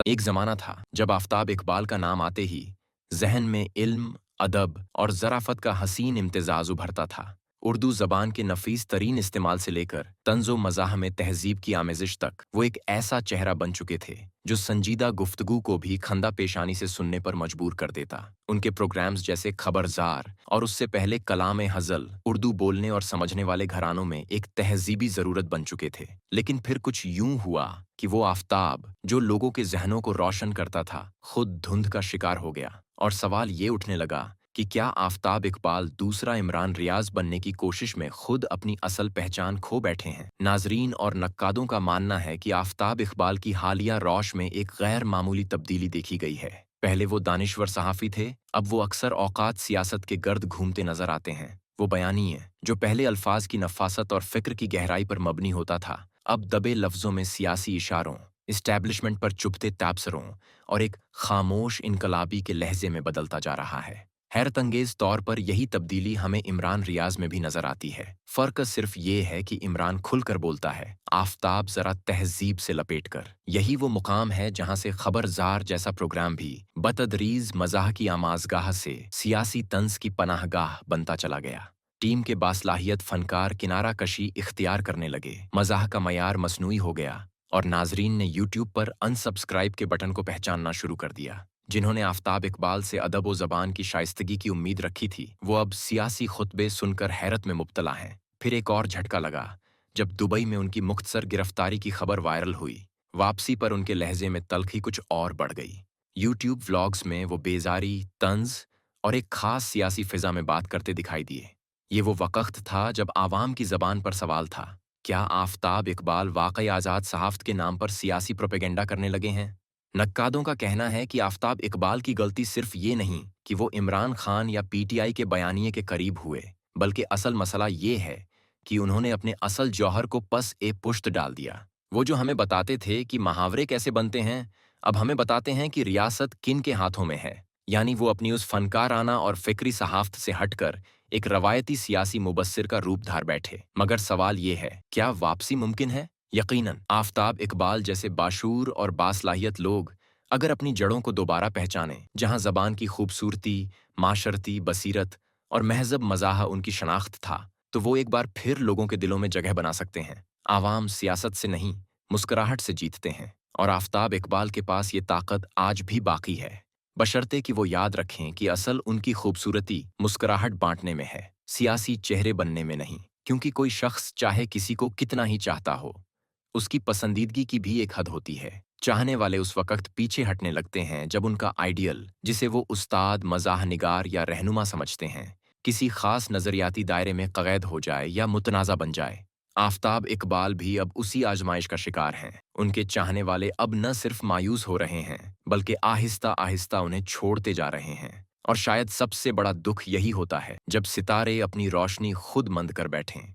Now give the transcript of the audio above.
एक ज़माना था जब आफ़ताब इकबाल का नाम आते ही ज़हन में इल्म, अदब और ज़राफ़त का हसीन इम्तिज़ाज़ उभरता था। उर्दू ज़बान के नफ़ीस तरीन इस्तेमाल से लेकर तंज़ो मज़ाह में तहज़ीब की आमेज़िश तक वो एक ऐसा चेहरा बन चुके थे जो संजीदा गुफ्तगू को भी खंदा पेशानी से सुनने पर मजबूर कर देता। उनके प्रोग्राम्स जैसे खबरज़ार और उससे पहले कलाम हज़ल उर्दू बोलने और समझने वाले घरानों में एक तहज़ीबी ज़रूरत बन चुके थे। लेकिन फिर कुछ यूं हुआ कि वो आफ़ताब जो लोगों के ज़हनों को रोशन करता था, खुद धुंध का शिकार हो गया और सवाल ये उठने लगा कि क्या आफ़ताब इकबाल दूसरा इमरान रियाज़ बनने की कोशिश में खुद अपनी असल पहचान खो बैठे हैं। नाज़रीन और नक्कादों का मानना है कि आफ़ताब इकबाल की हालिया रौश में एक गैर मामूली तब्दीली देखी गई है। पहले वो दानिश्वर सहाफ़ी थे, अब वो अक्सर औकात सियासत के गर्द घूमते नजर आते हैं। वो बयानी है जो पहले अल्फाज की नफासत और फ़िक्र की गहराई पर मबनी होता था, अब दबे लफ्ज़ों में सियासी इशारों, इस्टेब्लिशमेंट पर चुभते ताबसरों और एक खामोश इनकलाबी के लहजे में बदलता जा रहा है। हैरत अंगेज तौर पर यही तब्दीली हमें इमरान रियाज में भी नजर आती है। फर्क सिर्फ ये है कि इमरान खुलकर बोलता है, आफताब जरा तहजीब से लपेटकर। यही वो मुकाम है जहां से खबरजार जैसा प्रोग्राम भी बतदरीज मजाह की आमाजगाह से सियासी तंज की पनाहगाह बनता चला गया। टीम के बासलाहियत फनकार किनारा कशी इख्तियार करने लगे, मजाह का मयार मसनूई हो गया और नाजरीन ने यूट्यूब पर अनसब्सक्राइब के बटन को पहचानना शुरू कर दिया। जिन्होंने आफ़ताब इकबाल से अदब व ज़बान की शाइस्तगी की उम्मीद रखी थी, वो अब सियासी खुतबे सुनकर हैरत में मुब्तला हैं। फिर एक और झटका लगा जब दुबई में उनकी मुख्तसर गिरफ्तारी की खबर वायरल हुई। वापसी पर उनके लहजे में तल्खी कुछ और बढ़ गई। यूट्यूब व्लॉग्स में वो बेजारी, तंज और एक खास सियासी फिजा में बात करते दिखाई दिए। ये वो वक़्त था जब आवाम की ज़बान पर सवाल था, क्या आफ़ताब इकबाल वाकई आज़ाद सहाफ़त के नाम पर सियासी प्रोपेगेंडा करने लगे हैं? नक्कादों का कहना है कि आफ़ताब इकबाल की गलती सिर्फ ये नहीं कि वो इमरान खान या पीटीआई के बयानिए के करीब हुए, बल्कि असल मसला ये है कि उन्होंने अपने असल जौहर को पस ए पुश्त डाल दिया। वो जो हमें बताते थे कि मुहावरे कैसे बनते हैं, अब हमें बताते हैं कि रियासत किन के हाथों में है। यानी वो अपनी उस फनकाराना और फिक्री सहाफ़त से हटकर एक रवायती सियासी मुबस्सिर का रूप धार बैठे। मगर सवाल ये है, क्या वापसी मुमकिन है? यकीनन आफ़ताब इकबाल जैसे बाशूर और बासलाहियत लोग अगर अपनी जड़ों को दोबारा पहचानें, जहां ज़बान की खूबसूरती, माशरती बसीरत और महज़ब मज़ाह उनकी शनाख्त था, तो वो एक बार फिर लोगों के दिलों में जगह बना सकते हैं। आवाम सियासत से नहीं, मुस्कुराहट से जीतते हैं और आफ़ताब इकबाल के पास ये ताकत आज भी बाकी है, बशर्ते कि वो याद रखें कि असल उनकी खूबसूरती मुस्कुराहट बांटने में है, सियासी चेहरे बनने में नहीं। क्योंकि कोई शख्स चाहे किसी को कितना ही चाहता हो, उसकी पसंदीदगी की भी एक हद होती है। चाहने वाले उस वक़्त पीछे हटने लगते हैं जब उनका आइडियल, जिसे वो उस्ताद, मज़ाह निगार या रहनुमा समझते हैं, किसी ख़ास नज़रियाती दायरे में क़ैद हो जाए या मुतनाज़ा बन जाए। आफ़ताब इकबाल भी अब उसी आज़माइश का शिकार हैं। उनके चाहने वाले अब न सिर्फ मायूस हो रहे हैं, बल्कि आहिस्ता-आहिस्ता उन्हें छोड़ते जा रहे हैं। और शायद सबसे बड़ा दुख यही होता है, जब सितारे अपनी रोशनी खुद मंद कर बैठें।